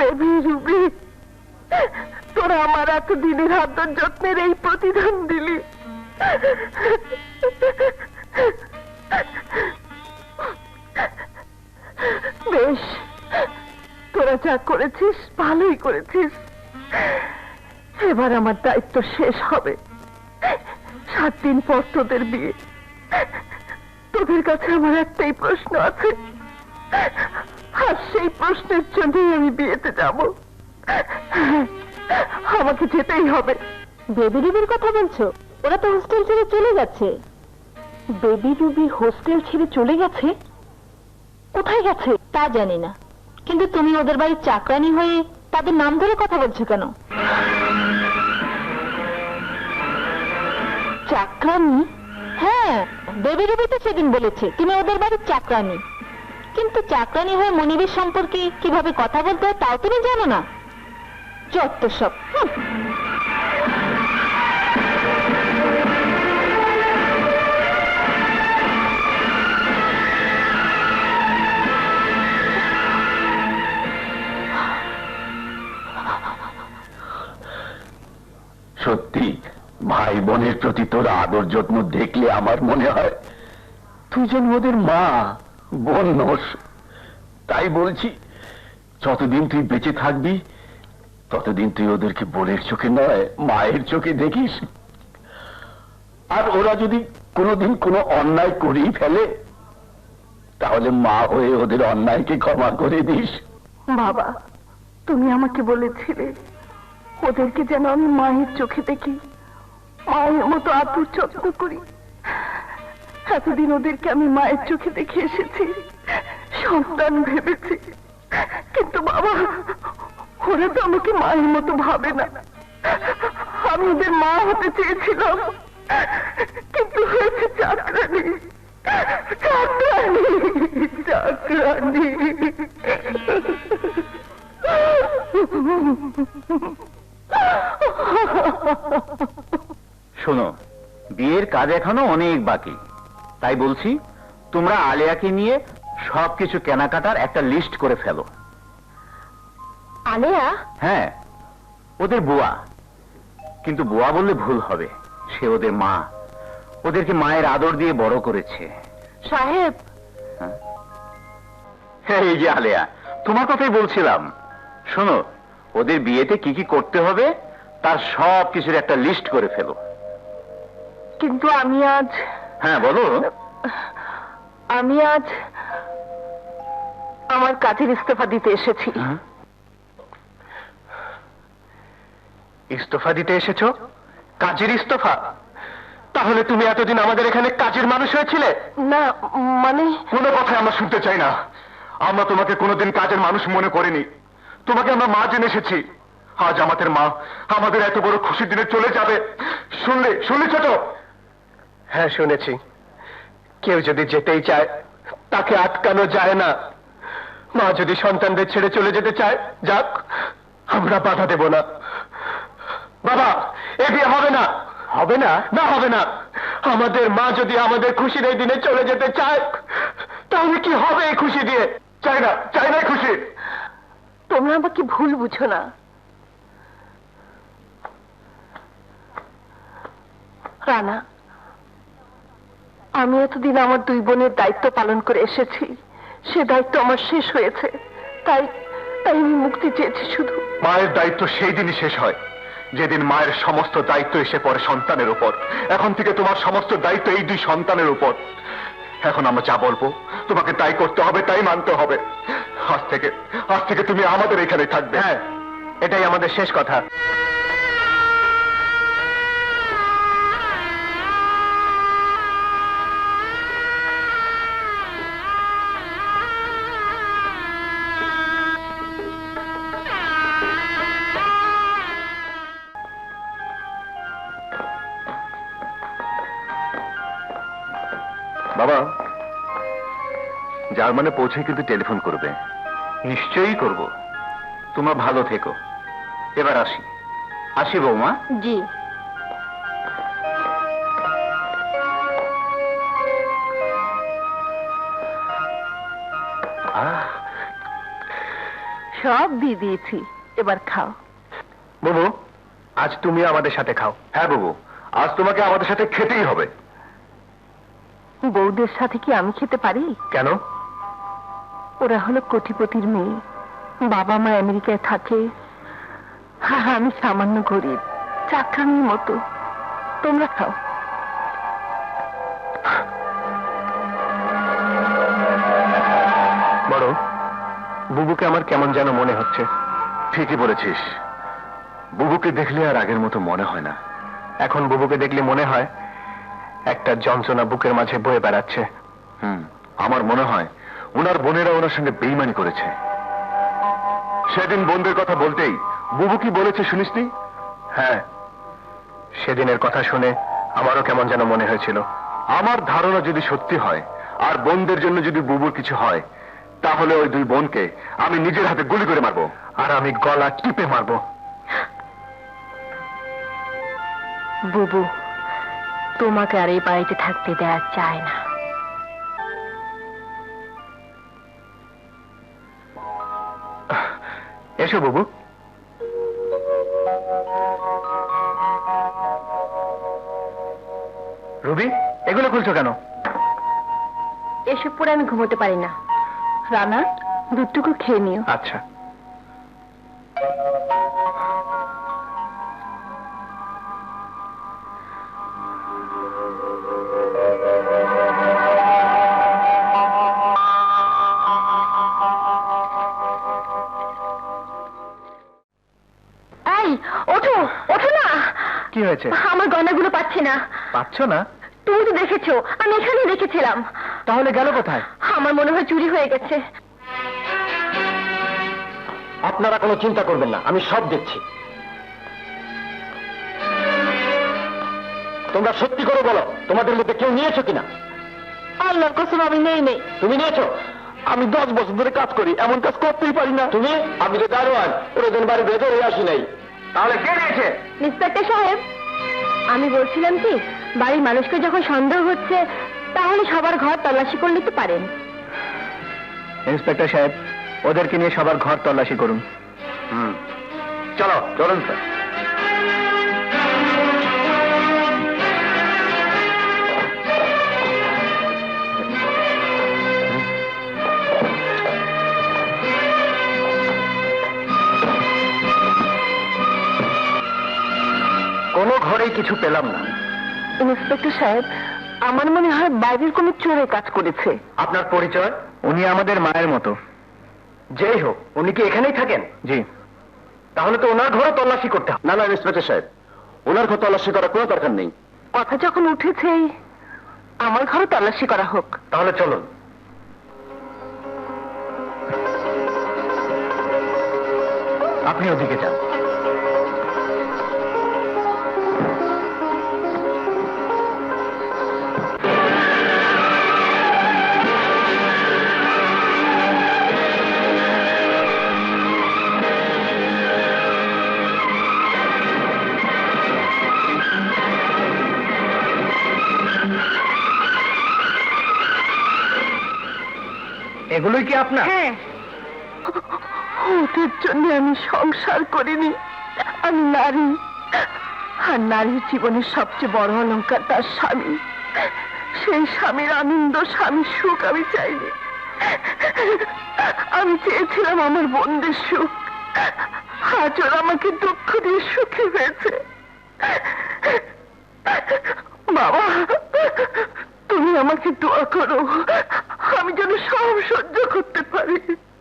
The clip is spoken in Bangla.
বেবি রুবি, তোরা আমার এতদিনের আদর যত্নের এই প্রতিদান দিলি। বেশ, তোরা যা করেছিস ভালোই করেছিস। এবার আমার দায়িত্ব শেষ হবে। 7 দিন পর তোদের বিয়ে। তোদের কাছে আমার একটাই প্রশ্ন আছে, আর সেই প্রশ্নের জন্যই আমি বিয়েতে যাব। আমাকে যেতেই হবে। বেবি রুবির কথা বলছো? ওরা তো হোস্টেল ছেড়ে চলে গেছে। বেবি রুবি হোস্টেল ছেড়ে চলে গেছে? কোথায় গেছে তা জানি না, কিন্তু তুমি ওদের বাড়ির চাকরানি হয়ে তাদের নাম ধরে কথা বলছো কেন? চাকরানি? হ্যাঁ, বেবি রুবি তো সেদিন বলেছে তুমি ওদের বাড়ির চাকরানি, কিন্তু চাকরানি হয়ে মনিবের সম্পর্কে কিভাবে কথা বলতে হয় তাও তুমি জানো না? যত সব। সত্যি ভাই বোনের প্রতি তোর আদর যত্ন দেখলে আমার মনে হয় তুই যেন ওদের মা বোন নোস। তাই বলছি, যতদিন তুই বেঁচে থাকবি ততদিন তুই ওদেরকে বোনের চোখে নয় মায়ের চোখে দেখিস। আর ওরা যদি কোনোদিন কোনো অন্যায় করেই ফেলে তাহলে মা হয়ে ওদের অন্যায়কে ক্ষমা করে দিস। বাবা, তুমি আমাকে বলেছিলে ওদেরকে যেন আমি মায়ের চোখে দেখি, মায়ের মতো আদর যত্ন করি। এতদিন ওদেরকে আমি মায়ের চোখে দেখে এসেছি, সন্তান ভেবেছি। কিন্তু বাবা, ওরা তো আমাকে মায়ের মতো ভাবে না। আমি ওদের মা হতে চেয়েছিলাম, কিন্তু হয়েছে চাকরানি। চাকরানি, চাকরানি। শোনো, বিয়ের কাজ এখনো অনেক বাকি, তাই বলছি তোমরা আলিয়াকে নিয়ে সবকিছু কেনাকাটার একটা লিস্ট করে ফেলো। আলিয়া? হ্যাঁ, ওদের বুয়া, কিন্তু বুয়া বললে ভুল হবে, সে ওদের মা। ওদেরকে মায়ের আদর দিয়ে বড় করেছে। সাহেব, হ্যাঁ, এই যে আলিয়া, তোমার কথাই বলছিলাম। শোনো, ওদের বিয়েতে কি কি করতে হবে তার সব কিছুর একটা লিস্ট করে ফেলো। কিন্তু আমি আজ... হ্যাঁ বলো। আমি আজ আমার কাজের ইস্তফা দিতে এসেছি। ইস্তফা দিতে এসেছো? কাজের ইস্তফা? তাহলে তুমি এতদিন আমাদের এখানে কাজের মানুষ হয়েছিলে? না, মানে... কোনো কথা আমরা শুনতে চাই না। আমরা তোমাকে কোনোদিন কাজের মানুষ মনে করিনি। তোমাকে আমরা মা জেনে এসেছি। আজ আমাদের মা আমাদের এত বড় খুশির দিনে চলে যাবে শুনলে ছোট? হ্যাঁ, শুনেছি। কেউ যদি যেতেই চায় তাকে আটকানো যায় না। মা যদি সন্তানদের ছেড়ে চলে যেতে চায়, যাক, আমরা বাধা দেব না। বাবা, এ বিয়ে হবে না। হবে না? না, হবে না। আমাদের মা যদি আমাদের খুশির এই দিনে চলে যেতে চায় তাহলে কি হবে এই খুশি দিয়ে? চাই না, চাই না খুশি। তোমরা আমাকে ভুল বুঝো না। রানা, আমি এতদিন আমার 2 বোনের দায়িত্ব পালন করে এসেছি। সে দায়িত্ব আমার শেষ হয়েছে, তাই তাই আমি মুক্তি চেয়েছি শুধু। মায়ের দায়িত্ব সেই দিনই শেষ হয় যেদিন মায়ের সমস্ত দায়িত্ব এসে পড়ে সন্তানের উপর। এখন থেকে তোমার সমস্ত দায়িত্ব এই 2 সন্তানের উপর। এখন আমরা যা বলবো তোমাকে তাই করতে হবে, তাই মানতে হবে। আজ থেকে তুমি আমাদের এখানে থাকবে। হ্যাঁ, এটাই আমাদের শেষ কথা। বাবা, জার্মানে পৌঁছে কিন্তু টেলিফোন করবে। নিশ্চয়ই করব। তোমরা ভালো থেকো। এবার আসি বৌমা। জি। সব দিয়ে দিয়েছি, এবার খাও। বুবু, আজ তুমি আমাদের সাথে খাও। হ্যাঁ বাবু, আজ তোমাকে আমাদের সাথে খেতেই হবে। বউদের সাথে কি আমি খেতে পারি? কেন? ওরা হলো কোটিপতির মেয়ে, বাবা মা আমেরিকায় থাকে, আর আমি সামান্য গরিব চাকরানির মতো। তোমরা খাও। বড়, বুবুকে আমার কেমন যেন মনে হচ্ছে। ঠিকই বলেছিস, বুবুকে দেখলে আর আগের মতো মনে হয় না। এখন বুবুকে দেখলে মনে হয় একটা যন্ত্রণা বুকের মাঝে বয়ে বেড়াচ্ছে। আমার মনে হয় ওনার বোনেরা ওনার সঙ্গে বেইমানি করেছে। সেদিন বোনদের কথা বলতেই বুবু কি বলেছে শুনিসনি? হ্যাঁ, সেদিনের কথা শুনে আমারও কেমন যেন মনে হয়েছিল। আমার ধারণা যদি সত্যি হয় আর বোনদের জন্য যদি বুবুর কিছু হয়, তাহলে ওই দুই বোনকে আমি নিজের হাতে গুলি করে মারবো, আর আমি গলা টিপে মারবো। বুবু, তোমাকে আর এই বাড়িতে থাকতে দেয়া চায় না। এসো বুবু। রুবি, এগুলো খুলছো কেন? এসব পরে আমি ঘুমোতে পারি না। রানা, দুধটুকু খেয়ে নিও। আচ্ছা। এই, ওঠো ওঠো না। কি হয়েছে? আমার গয়নাগুলো পাচ্ছি না। পাচ্ছ না? তুমি তো দেখেছো, আমি এখানেই রেখেছিলাম। তাহলে গেল কোথায়? আমার মনে হয় চুরি হয়ে গেছে। আপনারা কোনো চিন্তা করবেন না, আমি সব দেখছি। তোমরা সত্যি করে বলো, তোমাদের মধ্যে কেউ নিয়েছো কিনা? আল্লাহর কসম আমি নেই। তুমি নিয়েছো? আমি 10 বছর ধরে কাজ করি, এমন কাজ করতেই পারি না। তুমি? আমি তো দারোয়ান, ওদের বাড়ি ভেতরে আসি নাই। তাহলে কে নিয়েছে? ইন্সপেক্টর সাহেব, আমি বলছিলাম কি, বাড়ির মানুষকে যখন সন্দেহ হচ্ছে, তাহলে সবার ঘর তল্লাশি করে নিতে পারেন। ইন্সপেক্টর সাহেব, ওদেরকে নিয়ে সবার ঘর তল্লাশি করুন। চলো, চলুন স্যার। কোনো ঘরেই কিছু পেলাম না। ইন্সপেক্টর সাহেব, আমার মনে হয় বাইরের কোনো চোরে কাজ করেছে। আপনার পরিচয়? উনি আমাদের মায়ের মতো। যেই হোক, উনি কি এখানেই থাকেন? জি। তাহলে তো ওনার ঘরে তল্লাশি করতে হবে। না না ইন্সপেক্টর সাহেব, ওনার ঘর তল্লাশি করার কোনো দরকার নেই। কথা যখন উঠেছেই, আমার ঘরে তল্লাশি করা হোক। তাহলে চলুন। আপনি ওদিকে যান। এগুলোই কি আপনার? হ্যাঁ, ওদের জন্য আমি সংসার করিনি। আমি নারী, আর নারীর জীবনের সবচেয়ে বড় অলংকার তার স্বামী। সেই স্বামীর আনন্দ, স্বামীর সুখ আমি চাইনি। আমি চেয়েছিলাম আমার বোনদের সুখ, আজ ওরা আমাকে দুঃখ দিয়ে সুখী হয়েছে। বাবা, তুমি আমাকে দোয়া করো,